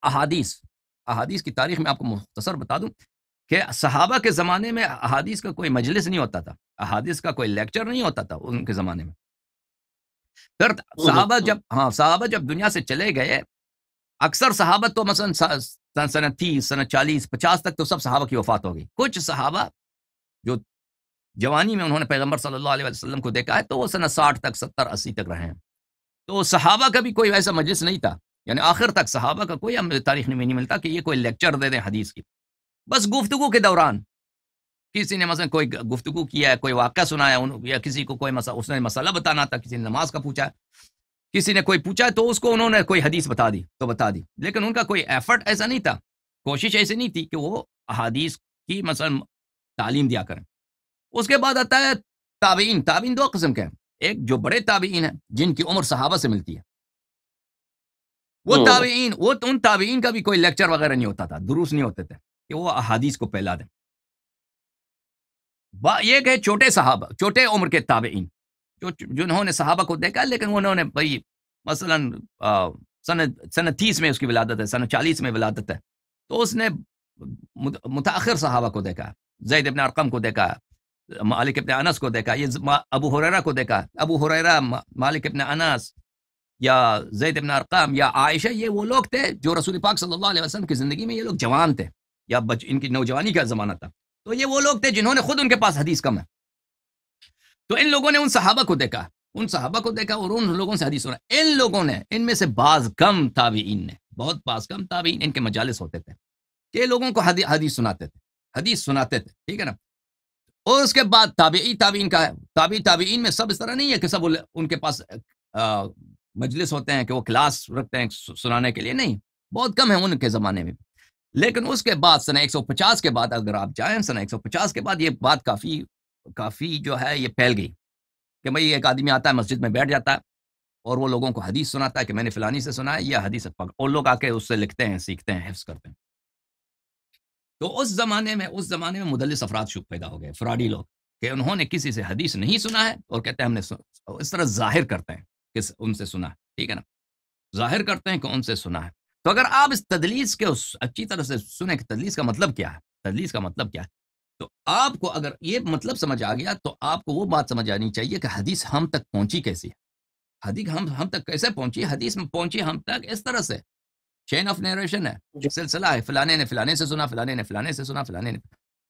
احادیث کی تاریخ میں آپ کو مختصر بتا دوں کہ صحابہ کے زمانے میں احادیث کا کوئی مجلس نہیں ہوتا تھا، احادیث کا کوئی لیکچر نہیں ہوتا تھا ان کے زمانے میں. پھر صحابہ جب دنیا سے چلے گئے، اکثر صحابہ تو مثلا سنہ 30 سنہ 40 50 تک تو سب صحابہ کی وفات ہو گئی. کچھ صحابہ جو جوانی میں انہوں نے پیغمبر صلی اللہ علیہ وسلم کو دیکھا ہے تو وہ سنہ 60 تک 70 80 تک رہے ہیں. تو صحابہ کا بھی کوئی ایسا مجلس نہیں تھا، یعنی آخر تک صحابہ کا کوئی ہمیں تاریخ میں نہیں ملتا کہ یہ کوئی لیکچر دے دیں حدیث کی. بس گفتگو کے دوران کسی نے مثلا کوئی گفتگو کیا ہے، کوئی واقعہ سنایا، یا کسی کو کوئی اس نے مسئلہ بتانا تھا، کسی نے نماز کا پوچھا، کسی نے کوئی پوچھا تو اس کو انہوں نے کوئی حدیث بتا دی. لیکن ان کا کوئی ایفرٹ ایسا نہیں تھا، کوشش ایسی نہیں تھی کہ وہ احادیث کی مثلا تعلیم دیا کریں. اس کے بعد آتا ہے تابعین دو قسم کے ہیں. ایک جو بڑے تابعین ہیں جن کی عمر صحابہ سے ملتی ہے، وہ ان تابعین کا بھی کوئی لیکچر وغیرہ نہیں ہوتا تھا، دروس نہیں ہوتے تھے کہ وہ احادیث کو پھیلا دیں. یہ کہ چھوٹے عمر کے تابعین جنہوں نے صحابہ کو دیکھا، لیکن انہوں نے بھائی مثلا سنہ 30 میں اس کی ولادت ہے، سنہ 40 میں ولادت ہے، تو اس نے متاخر صحابہ کو دیکھا، زید ابن ارقم کو دیکھا، مالک ابن انس کو دیکھا، یہ ابو ہریرہ کو دیکھا. ابو ہریرہ، مالک ابن انس یا زید ابن ارقم یا عائشہ، یہ وہ لوگ تھے جو رسول پاک صلی اللہ علیہ وسلم کی زندگی میں یہ لوگ جوان تھے یا ان کی نوجوانی کا زمانہ تھا. تو یہ وہ لوگ تھے جنہوں نے خود ان کے پاس حدیث کم ہے. تو ان لوگوں نے ان صحابہ کو دیکھا اور ان لوگوں سے حدیث سنا. ان لوگوں نے، ان میں سے بعض کم تابعین نے، بعض کم تابعین ان کے مجالس ہوتے تھے کہ لوگوں کو حدیث سناتے تھے، ٹھیک ہے نا. اور اس کے بعد تابعین کا ہے. تابعین میں سب اس طرح نہیں ہے کہ سب ان کے پاس مجلس ہوتے ہیں کہ وہ کلاس رکھتے ہیں سنانے کے لیے، نہیں، بہت کم ہیں ان کے زمانے میں. لیکن اس کے بعد سنہ 150 کے بعد اگر آپ جائیں، سنہ 150 کے بعد یہ بات کافی جو ہے یہ پھیل گئی کہ بھئی ایک آدمی آتا ہے، مسجد میں بیٹھ جاتا ہے اور وہ لوگوں کو حدیث سناتا ہے کہ میں نے فلانی سے سنا ہے، یہ حدیث اور لوگ آ کے اس سے لکھتے ہیں، سیکھتے ہیں، حفظ کرتے ہیں. تو اس زمانے میں مدلس افراد پیدا ہو گئے، فراڈی لوگ، کہ انہوں نے کسی سے حدیث نہیں سنا ہے اور کہتے ہیں ہم نے اس طرح ظاہر کرتے ہیں کہ ان سے سنا ہے، ٹھیک ہے نا، ظاہر کرتے ہیں کہ ان سے سنا ہے. تو اگر آپ اس تدلیس کے اچھی طرح سے سنیں کہ تدلیس کا مطلب کیا ہے، تو آپ کو اگر یہ مطلب سمجھ آ گیا تو آپ کو وہ بات سمجھ آنی چاہیے کہ حدیث ہم تک پہنچی کیسی ہے. حدیث ہم تک کیسے پہنچی؟ حدیث میں پہنچی ہم تک اس طرح سے، چین آف نیریشن ہے، سلسلہ ہے، فلانے نے فلانے سے سنا، فلانے نے فلانے سے سنا، فلانے نے.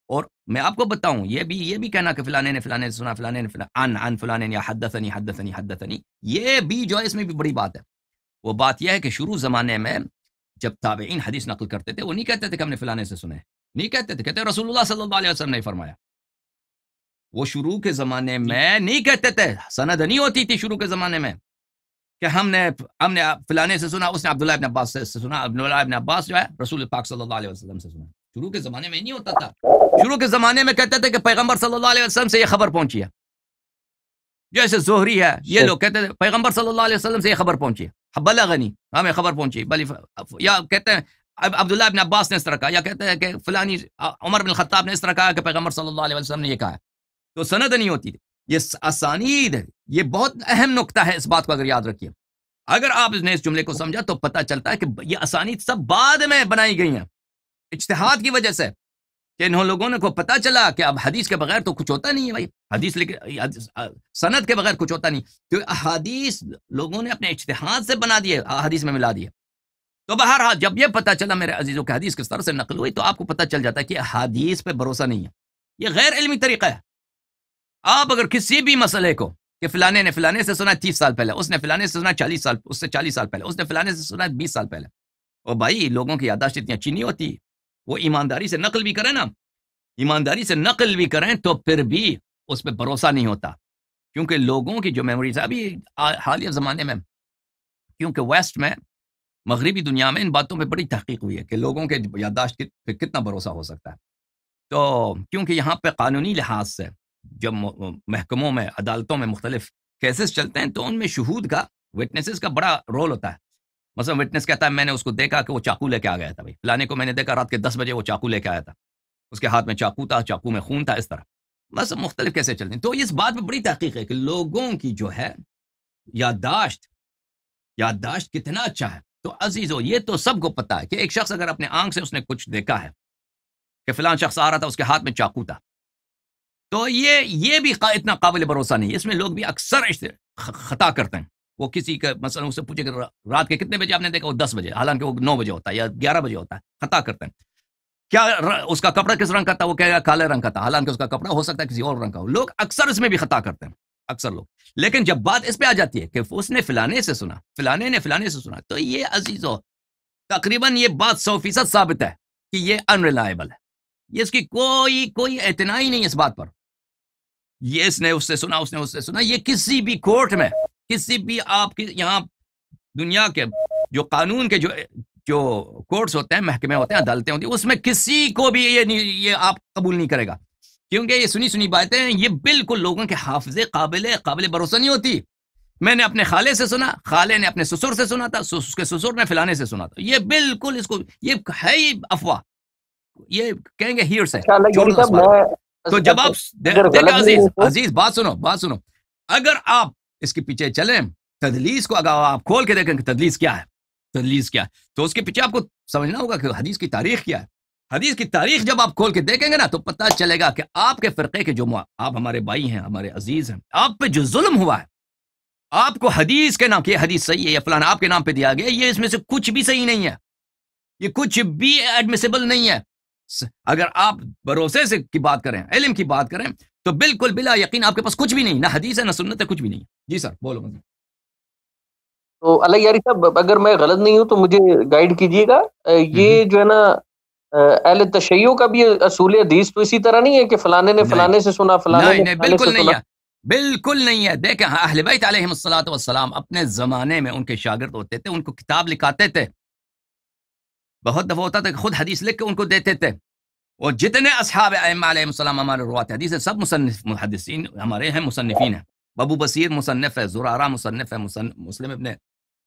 اور میں آپ کو بتاؤں، یہ بھی کہنا کہ فلانے نے فلانے سے سنا، فلانے نے عن فلانے یا حدثنی، یہ بھی جو ہے اس میں بھی بڑی بات ہے. وہ بات یہ ہے کہ شروع زمانے میں جب تابعین حدیث نقل کرتے تھے، وہ نہیں کہتے تھے کہ ہم نے فلانے سے سنے، نہیں کہتے تھے، کہتے رسول اللہ صلی اللہ علیہ وسلم نے فرمایا. وہ شروع کے زمانے میں نہیں کہتے تھے، سند نہیں ہوتی تھی شروع کے زمانے میں کہ ہم نے فلانے سے سنا، اس نے عبداللہ ابن عباس سے سنا، عبداللہ ابن عباس جو ہے رسول پاک صلی اللہ علیہ وسلم سے سنا. شروع کے زمانے میں نہیں ہوتا تھا. شروع کے زمانے میں کہتے تھے کہ پیغمبر صلی اللہ علیہ وسلم سے یہ خبر پہنچی ہے، جیسے زہری ہے، یہ لوگ کہتے تھے پیغمبر صلی اللہ علیہ وسلم سے یہ خبر پہنچی ہے، بلغنی، ہمیں خبر پہنچی، یا کہتے ہیں عبداللہ ابن عباس نے اس طرح کہا، یا کہتے ہیں کہ فلانی عمر بن الخطاب نے اس طرح کہا کہ پیغمبر صلی اللہ علیہ وسلم نے یہ کہا ہے. تو سند نہیں ہوتی تھی. یہ اسانید ہے، یہ بہت اہم نقطہ ہے، اس بات کو اگر یاد رکھیے. اگر آپ نے اس جملے کو سمجھا تو پتہ چلتا ہے کہ یہ اسانید سب بعد میں بنائی گئی ہیں اجتہاد کی وجہ سے، کہ انہوں لوگوں نے کو پتہ چلا کہ اب حدیث کے بغیر تو کچھ ہوتا نہیں ہے بھائی، سند کے بغیر کچھ ہوتا نہیں. تو احادیث لوگوں نے اپنے اجتہاد سے بنا دیے، احادیث میں ملا دیے. تو بہرحال جب یہ پتہ چلا میرے عزیزوں کہ حدیث کس طرح سے نقل ہوئی، تو آپ کو پتہ چل جاتا ہے کہ احادیث پہ بھروسہ نہیں ہے، یہ غیر علمی طریقہ ہے. آپ اگر کسی بھی مسئلے کو کہ فلانے نے فلانے سے سنا 30 سال پہلے، اس نے فلانے سے سنا 40 سال، اس سے 40 سال پہلے، اس نے فلانے سے سنا 20 سال پہلے، اور بھائی لوگوں کی یادداشت اتنی اچھی نہیں ہوتی، وہ ایمانداری سے نقل بھی کریں نا، ایمانداری سے نقل بھی کریں تو پھر بھی اس پہ بھروسہ نہیں ہوتا، کیونکہ لوگوں کی جو میموریز ابھی حالیہ زمانے میں، کیونکہ ویسٹ میں، مغربی دنیا میں ان باتوں پہ بڑی تحقیق ہوئی ہے کہ لوگوں کے یادداشت پہ کتنا بھروسہ ہو سکتا ہے. تو کیونکہ یہاں پہ قانونی لحاظ سے جب محکموں میں، عدالتوں میں مختلف کیسز چلتے ہیں تو ان میں شہود کا، وٹنسز کا بڑا رول ہوتا ہے. مثلا وٹنس کہتا ہے میں نے اس کو دیکھا کہ وہ چاقو لے کے آ گیا تھا، بھائی فلانے کو میں نے دیکھا رات کے 10 بجے وہ چاقو لے کے آیا تھا، اس کے ہاتھ میں چاقو تھا، چاقو میں خون تھا، اس طرح بس مختلف کیسے چلتے ہیں. تو اس بات میں بڑی تحقیق ہے کہ لوگوں کی جو ہے یادداشت کتنا اچھا ہے. تو عزیزو یہ تو سب کو پتا ہے کہ ایک شخص اگر اپنے آنکھ سے اس نے کچھ دیکھا ہے کہ فلان شخص آ رہا تھا، اس کے ہاتھ میں چاقو تھا، تو یہ بھی اتنا قابل بھروسہ نہیں ہے. اس میں لوگ بھی اکثر خطا کرتے ہیں. وہ کسی کا مثلا اس سے پوچھے کہ رات کے کتنے بجے آپ نے دیکھا، وہ 10 بجے، حالانکہ وہ 9 بجے ہوتا ہے یا 11 بجے ہوتا ہے. خطا کرتے ہیں. کیا اس کا کپڑا کس رنگ کا تھا، وہ کہے گا کالے رنگ کا تھا، حالانکہ اس کا کپڑا ہو سکتا ہے کسی اور رنگ کا ہو. لوگ اکثر اس میں بھی خطا کرتے ہیں، اکثر لوگ. لیکن جب بات اس پہ آ جاتی ہے کہ اس نے فلانے سے سنا، فلانے نے فلانے سے سنا، تو یہ عزیزو تقریباً یہ بات 100% ثابت ہے کہ یہ انریلائبل ہے. یہ اس کی کوئی اعتنا ہی نہیں ہے اس بات پر. یہ اس نے اس سے سنا، اس نے اس سے سنا. یہ کسی بھی کورٹ میں، کسی بھی آپ کی یہاں دنیا کے جو قانون کے جو کورٹس ہوتے ہیں، محکمے ہوتے ہیں، عدالتیں ہوتی ہیں، اس میں کسی کو بھی یہ آپ قبول نہیں کرے گا، کیونکہ یہ سنی باتیں یہ بالکل لوگوں کے حافظے قابل بھروسہ نہیں ہوتی. میں نے اپنے خالے سے سنا، خالے نے اپنے سسر سے سنا تھا، اس کے سسر نے فلانے سے سنا تھا. یہ بالکل اس کو یہ ہے ہی افواہ. یہ کہیں گے ہیر سے چھوڑو اس بات. تو جب آپ دیکھیں عزیز بات سنو، اگر آپ اس کے پیچھے چلیں، تدلیس کو اگر آپ کھول کے دیکھیں کہ تدلیس کیا ہے، تو اس کے پیچھے آپ کو سمجھنا ہوگا کہ حدیث کی تاریخ کیا ہے. حدیث کی تاریخ جب آپ کھول کے دیکھیں گے نا، تو پتہ چلے گا کہ آپ کے فرقے کے جو آپ ہمارے بھائی ہیں، ہمارے عزیز ہیں، آپ پہ جو ظلم ہوا ہے، آپ کو حدیث کے نام کہ حدیث صحیح ہے یا فلانا آپ کے نام پہ دیا گیا، یہ اس میں سے کچھ بھی صحیح نہیں ہے، یہ کچھ بھی ایڈمیسیبل نہیں ہے. اگر آپ بھروسے سے کی بات کریں، علم کی بات کریں، تو بالکل بلا یقین آپ کے پاس کچھ بھی نہیں، نہ حدیث ہے نہ سنت ہے، کچھ بھی نہیں. جی سر بولو. تو اللہ یاری صاحب، اگر میں غلط نہیں ہوں تو مجھے گائیڈ کیجیے گا. یہ جو ہے نا اہل تشیع کا بھی اصول حدیث تو اسی طرح نہیں ہے کہ فلانے نے فلانے سے سنا، فلانے نے فلانے سے سنا؟ بالکل نہیں ہے. دیکھیں اہل بیت علیہم الصلوۃ والسلام اپنے زمانے میں ان کے شاگرد ہوتے تھے، ان کو کتاب لکھاتے تھے. بہت دفعہ ہوتا تھا کہ خود حدیث لکھ کے ان کو دیتے تھے. اور جتنے اصحاب ائمہ علیہم السلام ہمارے روات حدیث ہیں، سب محدثین ہمارے ہیں، مصنفین ہیں. ابو بصیر مصنف ہے، زرارہ مصنف ہے، مسلم ابن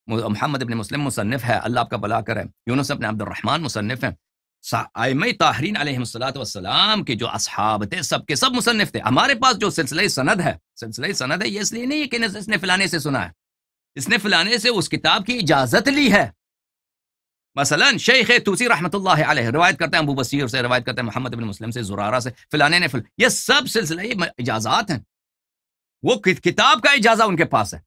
محمد ابن مسلم مصنف ہے، اللہ آپ کا بھلا کرے. یونس ابن عبد الرحمن مصنف ہیں. ائمہ طاہرین علیہم الصلوۃ والسلام کے جو اصحاب تھے، سب کے سب مصنف تھے. ہمارے پاس جو سلسلہ سند ہے یہ اس لیے نہیں ہے کہ اس نے فلانے سے سنا ہے، اس نے فلانے سے اس کتاب کی اجازت لی ہے. مثلا شیخ توسی رحمۃ اللہ علیہ روایت کرتے ہیں ابو بصیر سے، روایت کرتے ہیں محمد ابن مسلم سے، زرارہ سے، فلانے نے یہ سب سلسلہ اجازات ہیں. وہ کتاب کا اجازہ ان کے پاس ہے،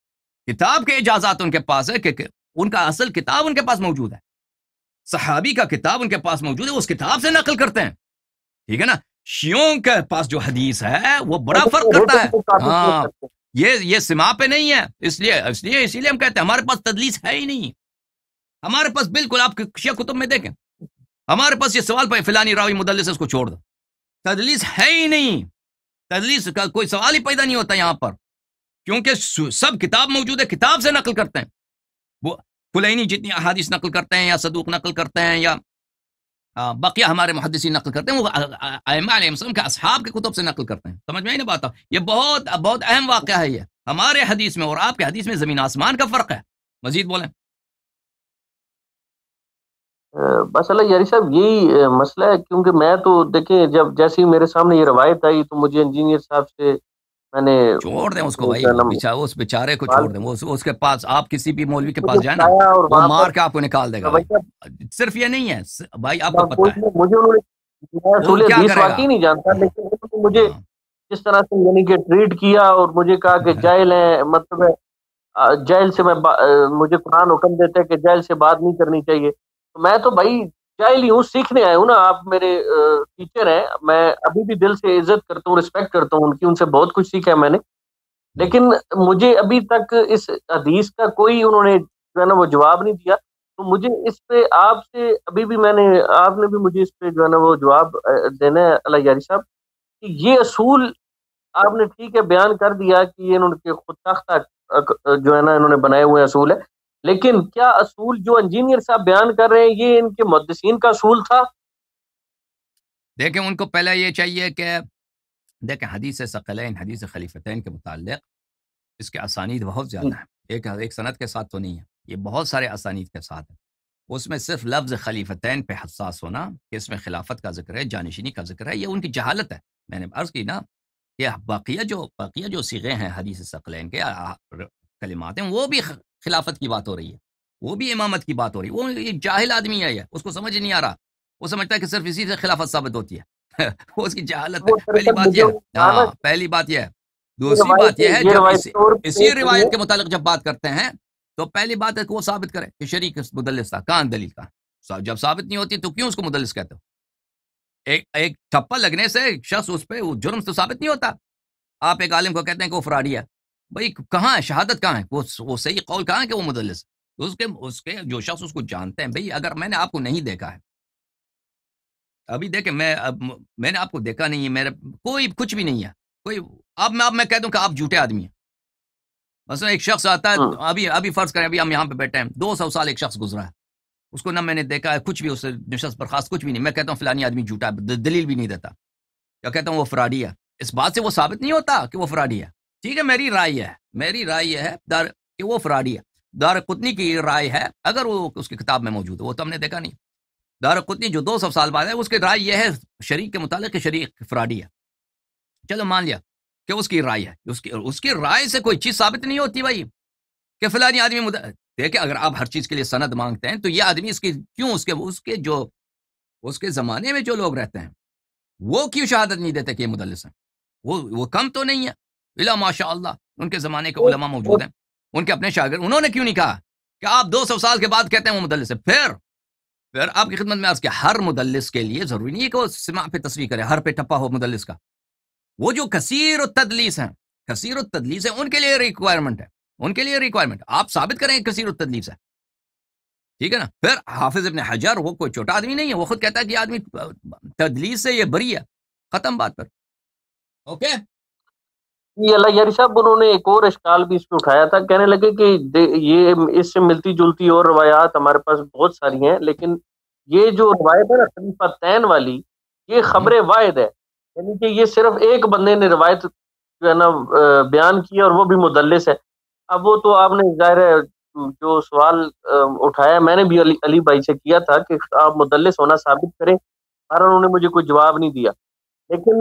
کتاب کے اجازات ان کے پاس ہے، کہ ان کا اصل کتاب ان کے پاس موجود ہے. صحابی کا کتاب ان کے پاس موجود ہے، اس کتاب سے نقل کرتے ہیں. ٹھیک ہے نا. شیعوں کے پاس جو حدیث ہے وہ بڑا فرق کرتا ہے. ہاں یہ سما پہ نہیں ہے. اس لیے ہم کہتے ہیں ہمارے پاس تدلیس ہے ہی نہیں. ہمارے پاس بالکل آپ شیعہ کتب میں دیکھیں، ہمارے پاس یہ سوال پہ فلانی راوی مدلس ہے، اس کو چھوڑ دو. تدلیس ہے ہی نہیں. تدلیس کا کوئی سوال ہی پیدا نہیں ہوتا یہاں پر، کیونکہ سب کتاب موجود ہے، کتاب سے نقل کرتے ہیں. وہ کلینی جتنی احادیث نقل کرتے ہیں، یا صدوق نقل کرتے ہیں، یا بقیہ ہمارے محدثین نقل کرتے ہیں، وہ ائمہ علیہم السلام کے اصحاب کے کتب سے نقل کرتے ہیں. سمجھ میں ہی نہیں بات. یہ بہت بہت اہم واقعہ ہے. یہ ہمارے حدیث میں اور آپ کے حدیث میں زمین آسمان کا فرق ہے. مزید بولیں. بس اللہ یاری صاحب یہی مسئلہ ہے، کیونکہ میں تو دیکھیں جب جیسی میرے سامنے یہ روایت آئی تو مجھے انجینئر صاحب سے میں نے چھوڑ دیں اس کو بھائی، اس بیچارے کو چھوڑ دیں. اس کے پاس آپ کسی بھی مولوی کے پاس جائیں نا، وہ مار کے آپ کو نکال دے گا. صرف یہ نہیں ہے بھائی، آپ کو پتہ ہے مجھے انہوں نے واقعی نہیں جانتا، لیکن مجھے جس طرح سے یعنی کہ ٹریٹ کیا اور مجھے کہا کہ جاہل ہیں، مطلب جاہل سے مجھے قرآن حکم دیتا ہے کہ جاہل سے بات نہیں کرنی چاہیے. میں تو بھائی جاہل ہی ہوں، سیکھنے آیا ہوں نا. آپ میرے ٹیچر ہیں، میں ابھی بھی دل سے عزت کرتا ہوں، رسپیکٹ کرتا ہوں ان کی، ان سے بہت کچھ سیکھا ہے میں نے. لیکن مجھے ابھی تک اس حدیث کا کوئی انہوں نے جو ہے نا وہ جواب نہیں دیا. تو مجھے اس پہ آپ سے ابھی بھی آپ نے بھی مجھے اس پہ جو ہے نا وہ جواب دینا ہے اللہ یاری صاحب، کہ یہ اصول آپ نے ٹھیک ہے بیان کر دیا کہ یہ انہوں نے خود ساختہ جو ہے نا انہوں نے بنائے ہوئے اصول ہے، لیکن کیا اصول جو انجینئر صاحب بیان کر رہے ہیں یہ ان کے محدثین کا اصول تھا؟ دیکھیں ان کو پہلے یہ چاہیے کہ دیکھیں حدیث ثقلین، حدیث خلیفتین کے متعلق اس کے اسانید بہت زیادہ ہیں. ایک سند کے ساتھ تو نہیں ہے، یہ بہت سارے اسانید کے ساتھ ہیں. اس میں صرف لفظ خلیفتین پہ حساس ہونا کہ اس میں خلافت کا ذکر ہے، جانشینی کا ذکر ہے، یہ ان کی جہالت ہے. میں نے عرض کی نا کہ باقیہ جو صیغے ہیں حدیث ثقلین کے کلمات ہیں، وہ بھی خلافت کی بات ہو رہی ہے. وہ بھی امامت کی بات ہو رہی. وہ ایک جاہل آدمی ہے, اس کو سمجھ نہیں آ رہا, وہ سمجھتا ہے کہ صرف اسی سے خلافت ثابت ہوتی ہے. وہ اس کی جہالت ہے. پہلی بات یہ ہے, ہاں پہلی بات یہ ہے. دوسری بات یہ ہے, جب اسی روایت کے متعلق جب بات کرتے ہیں تو پہلی بات ہے کہ وہ ثابت کرے کہ شریک مدلس تھا. کہاں دلیل کا؟ جب ثابت نہیں ہوتی تو کیوں اس کو مدلس کہتے ہو؟ ایک ٹھپا لگنے سے شخص اس پہ جرم تو ثابت نہیں ہوتا. آپ ایک عالم کو کہتے ہیں کہ وہ فراڈی ہے, بھائی کہاں ہے شہادت, کہاں ہے وہ صحیح قول, کہاں ہے کہ وہ مدلس ہے؟ اس کے جو شخص اس کو جانتے ہیں, بھئی اگر میں نے آپ کو نہیں دیکھا ہے, ابھی دیکھیں میں نے آپ کو دیکھا نہیں ہے, میرے کوئی کچھ بھی نہیں ہے, کوئی اب میں کہہ دوں کہ آپ جھوٹے آدمی ہیں. مثلا ایک شخص آتا ہے, ابھی فرض کریں ابھی ہم یہاں پہ بیٹھے ہیں, 200 سال ایک شخص گزرا ہے, اس کو نہ میں نے دیکھا ہے, کچھ بھی اس سے نشست برخاست کچھ بھی نہیں, میں کہتا ہوں فلانی آدمی جھوٹا ہے, دلیل بھی نہیں دیتا, یا کہتا ہوں وہ فراڈی ہے. اس بات سے وہ ثابت نہیں ہوتا کہ وہ فراڈی ہے. ٹھیک ہے, میری رائے یہ ہے کہ وہ فراڈی ہے. دارقطنی کی رائے ہے, اگر وہ اس کی کتاب میں موجود ہے, وہ تو ہم نے دیکھا نہیں. دارقطنی جو 200 سال بعد ہے, اس کی رائے یہ ہے شریک کے متعلق کہ شریک فراڈی ہے. چلو مان لیا کہ اس کی رائے ہے, اس کی رائے سے کوئی چیز ثابت نہیں ہوتی بھائی کہ فلانی آدمی دیکھیں, اگر آپ ہر چیز کے لیے سند مانگتے ہیں تو یہ آدمی اس کی کیوں اس کے زمانے میں جو لوگ رہتے ہیں وہ کیوں شہادت نہیں دیتے کہ یہ مدلس ہیں؟ وہ کم تو نہیں ہے, الا ماشاء اللہ ان کے زمانے کے علماء موجود ہیں, ان کے اپنے شاگرد, انہوں نے کیوں نہیں کہا کہ آپ 200 سال کے بعد کہتے ہیں وہ مدلس ہے؟ پھر آپ کی خدمت میں عرض کیا, ہر مدلس کے لیے ضروری نہیں ہے کہ وہ سماع پہ تصریح کرے, ہر پہ ٹپا ہو مدلس کا. وہ جو کثیر التدلیس ہیں, ان کے لیے ریکوائرمنٹ آپ ثابت کریں کثیر التدلیس ہے. ٹھیک ہے نا. پھر حافظ ابن حجر وہ کوئی چھوٹا آدمی نہیں ہے, وہ خود کہتا ہے کہ یہ آدمی تدلیس سے یہ بری ہے, ختم بات پر. اوکے یہ اللہ یاری صاحب, انہوں نے ایک اور اشکال بھی اس پہ اٹھایا تھا, کہنے لگے کہ یہ اس سے ملتی جلتی اور روایات ہمارے پاس بہت ساری ہیں, لیکن یہ جو روایت ہے نا خلیفہ تین والی, یہ خبر واحد ہے, یعنی کہ یہ صرف ایک بندے نے روایت جو ہے نا بیان کی اور وہ بھی مدلس ہے. اب وہ تو آپ نے ظاہر ہے جو سوال اٹھایا, میں نے بھی علی بھائی سے کیا تھا کہ آپ مدلس ہونا ثابت کریں, اور انہوں نے مجھے کوئی جواب نہیں دیا. لیکن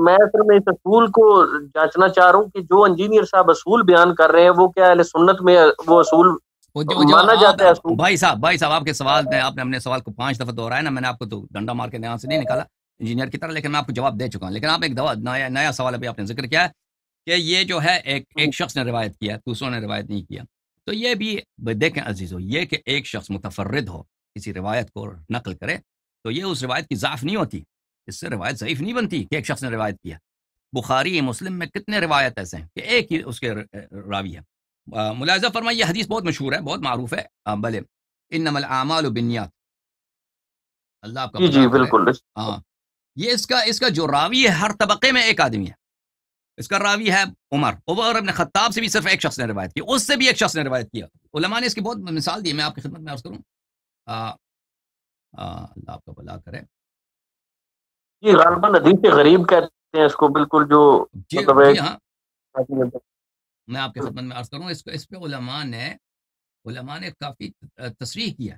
میں اصل میں اس اصول کو جانچنا چاہ رہا ہوں کہ جو انجینئر صاحب اصول بیان کر رہے ہیں وہ کیا اہل سنت میں وہ اصول مانا جاتا ہے؟ بھائی صاحب آپ کے سوال میں آپ نے اپنے سوال کو 5 دفعہ دہرایا نا, میں نے آپ کو تو ڈنڈا مار کے یہاں سے نہیں نکالا انجینئر کی طرح, لیکن میں آپ کو جواب دے چکا ہوں. لیکن آپ ایک نیا سوال ابھی آپ نے ذکر کیا ہے کہ یہ جو ہے ایک شخص نے روایت کیا, دوسروں نے روایت نہیں کیا. تو یہ بھی دیکھیں عزیزو, یہ کہ ایک شخص متفرد ہو کسی روایت کو نقل کرے تو یہ اس روایت کی ضعف نہیں ہوتی, اس سے روایت ضعیف نہیں بنتی کہ ایک شخص نے روایت کیا. بخاری مسلم میں کتنے روایت ایسے ہیں کہ ایک ہی اس کے راوی ہے. ملاحظہ فرمائیے, یہ حدیث بہت مشہور ہے, بہت معروف ہے, بلے انما الاعمال بالنیات, اللہ آپ کا جی جی بالکل. ہاں, یہ اس کا جو راوی ہے ہر طبقے میں ایک آدمی ہے. اس کا راوی ہے عمر ابن خطاب سے بھی صرف ایک شخص نے روایت کی, اس سے بھی ایک شخص نے روایت کیا. علماء نے اس کی بہت مثال دی, میں آپ کی خدمت میں عرض کروں. اللہ آپ کا بھلا کرے. یہ غالباً حدیث غریب کہتے ہیں اس کو, بالکل جو مطلب ہے. ہاں میں آپ کی خدمت میں عرض کروں, اس پہ علماء نے کافی تصریح کیا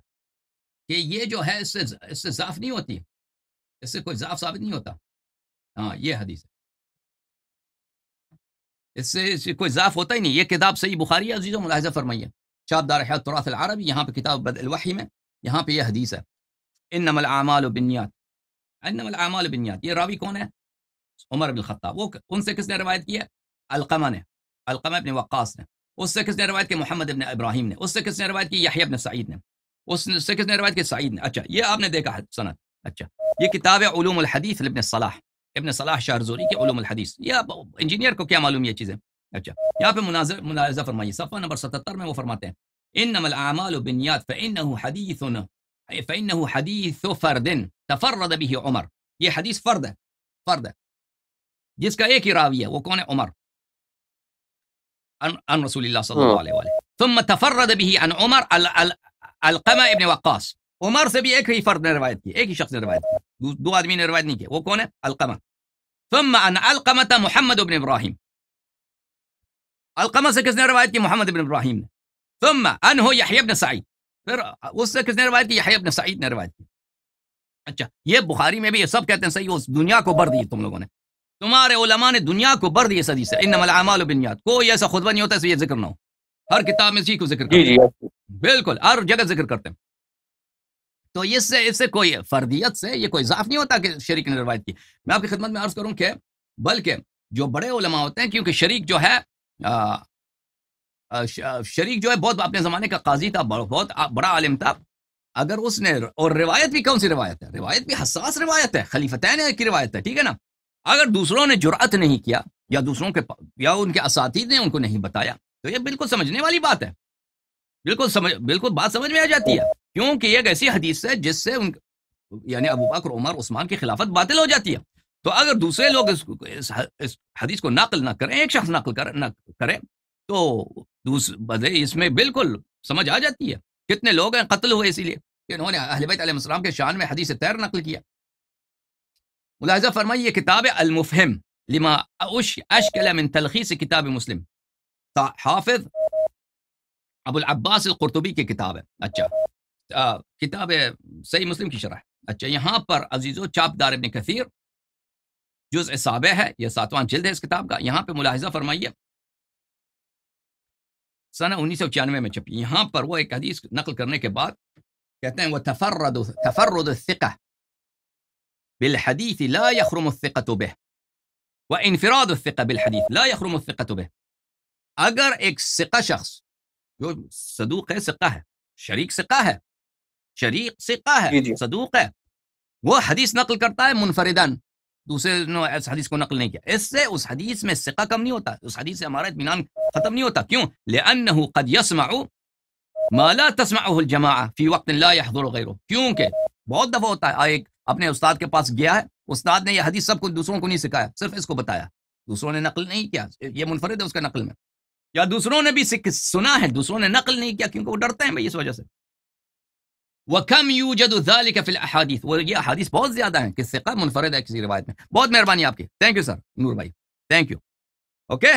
کہ یہ جو ہے اس سے ضعف نہیں ہوتی, اس سے کوئی ضعف ثابت نہیں ہوتا. ہاں یہ حدیث ہے, اس سے کوئی ضعف ہوتا ہی نہیں. یہ کتاب صحیح بخاری عزیزوں ملاحظہ فرمائیے, شاب دار حیات تراث العربی, یہاں پہ کتاب بدء الوحی میں یہاں پہ یہ حدیث ہے, انما الاعمال بالنیات. یہ راوی کون ہے؟ عمر بن الخطاب. وہ ان سے کس نے روایت کی ہے؟ علقمہ نے, علقمہ ابن وقاص نے. اس سے کس نے روایت کی؟ محمد ابن ابراہیم نے. اس سے کس نے روایت کی؟ یحییٰ ابن سعید نے. اس سے کس نے روایت کی؟ سعید نے. اچھا, یہ آپ نے دیکھا ہے سند. اچھا, یہ کتاب ہے علوم الحدیث ابن صلاح شارزوری کی علوم الحدیث. یہ انجینئر کو کیا معلوم یہ چیزیں. اچھا, یہاں پہ ملاحظہ فرمائیے, صفحہ نمبر 77 میں وہ فرماتے ہیں انما الاعمال بالنیات فانه حدیث فرد تفرد به عمر. یہ حدیث فرد ہے جس کا ایک ہی راوی ہے, وہ کون ہے؟ عمر, عن رسول اللہ صلی اللہ علیہ وآلہ. ثم تفرد به عن عمر علقمہ ابن وقاص. عمر سے بھی ایک ہی فرد نے روایت کی, ایک ہی شخص نے روایت کی, دو آدمی نے روایت نہیں کی. وہ کون ہے؟ علقمہ. ثم عن علقمہ محمد ابن ابراہیم. علقمہ سے کس نے روایت کی؟ محمد ابن ابراہیم نے. ثم عنہ یحییٰ ابن سعید. پھر اس سے کس نے روایت کی؟ یحییٰ ابن سعید نے روایت کی. اچھا, یہ بخاری میں بھی یہ سب کہتے ہیں صحیح, اس دنیا کو بھر دی تم لوگوں نے, تمہارے علماء نے دنیا کو بھر دی اس حدیث سے, انما الاعمال بالنیات. کوئی ایسا خطبہ نہیں ہوتا اس یہ ذکر نہ ہو. ہر کتاب میں اسی کو ذکر کرتے ہیں، بالکل ہر جگہ ذکر کرتے ہیں. تو اس سے کوئی فردیت سے یہ کوئی ضعف نہیں ہوتا کہ شریک نے روایت کی. میں آپ کی خدمت میں عرض کروں کہ بلکہ جو بڑے علماء ہوتے ہیں، کیونکہ شریک جو ہے بہت اپنے زمانے کا قاضی تھا، بہت بڑا عالم تھا. اگر اس نے، اور روایت بھی کون سی روایت ہے؟ روایت بھی حساس روایت ہے، خلیفتین کی روایت ہے، ٹھیک ہے نا. اگر دوسروں نے جرأت نہیں کیا، یا دوسروں کے یا ان کے اساتید نے ان کو نہیں بتایا، تو یہ بالکل سمجھنے والی بات ہے، بالکل بات سمجھ میں آ جاتی ہے. کیونکہ یہ ایک ایسی حدیث ہے جس سے یعنی ابو بکر، عمر، عثمان کی خلافت باطل ہو جاتی ہے. تو اگر دوسرے لوگ اس حدیث کو نقل نہ کریں، ایک شخص نقل نہ کرے، تو اس میں بالکل سمجھ آ جاتی ہے. کتنے لوگ ہیں قتل ہوئے اسی لیے کہ انہوں نے اہل بیت علیہ السلام کے شان میں حدیث طیر نقل کیا. ملاحظہ فرمائیے، یہ کتاب المفہم لما اشکل من تلخیص کتاب مسلم، حافظ ابو العباس القرطبی کی کتاب ہے. اچھا، کتاب صحیح مسلم کی شرح. اچھا، یہاں پر عزیزو چاپدار ابن کثیر جزء 7 ہے، یہ 7واں جلد ہے اس کتاب کا. یہاں پہ ملاحظہ فرمائیے، سنہ 1996 میں چھپی. یہاں پر وہ ایک حدیث نقل کرنے کے بعد کہتے ہیں، وہ تفرد الثقہ بالحدیث لا يخرم الثقة به، وانفراد الثقة بالحدیث لا يخرم الثقة به. اگر ایک ثقہ شخص جو صدوق ہے، ثقہ ہے، شریک ثقہ ہے، صدوق ہے، وہ حدیث نقل کرتا ہے منفردن، دوسرے نے اس حدیث کو نقل نہیں کیا، اس سے اس حدیث میں ثقہ کم نہیں ہوتا، اس حدیث سے ہمارا اطمینان ختم نہیں ہوتا. کیوں؟ لأنه قد يسمع ما لا تسمعه الجماعة في وقت لا يحضر غيره. کیونکہ بہت دفعہ ہوتا ہے، ایک اپنے استاد کے پاس گیا ہے، استاد نے یہ حدیث سب کو دوسروں کو نہیں سکھایا، صرف اس کو بتایا، دوسروں نے نقل نہیں کیا، یہ منفرد ہے اس کا نقل میں. یا دوسروں نے بھی سنا ہے، دوسروں نے نقل نہیں کیا، کیونکہ وہ ڈرتے ہیں بھائی اس وجہ سے. وَكَمْ يُوجَدُ ذَلِكَ فِي الْأَحَادِيثِ، وہ یہ احادیث بہت زیادہ ہیں کہ ثقہ منفرد ہے کسی روایت میں. بہت مہربانی آپ کی، تھینک یو سر نور بھائی، تھینک یو. اوکے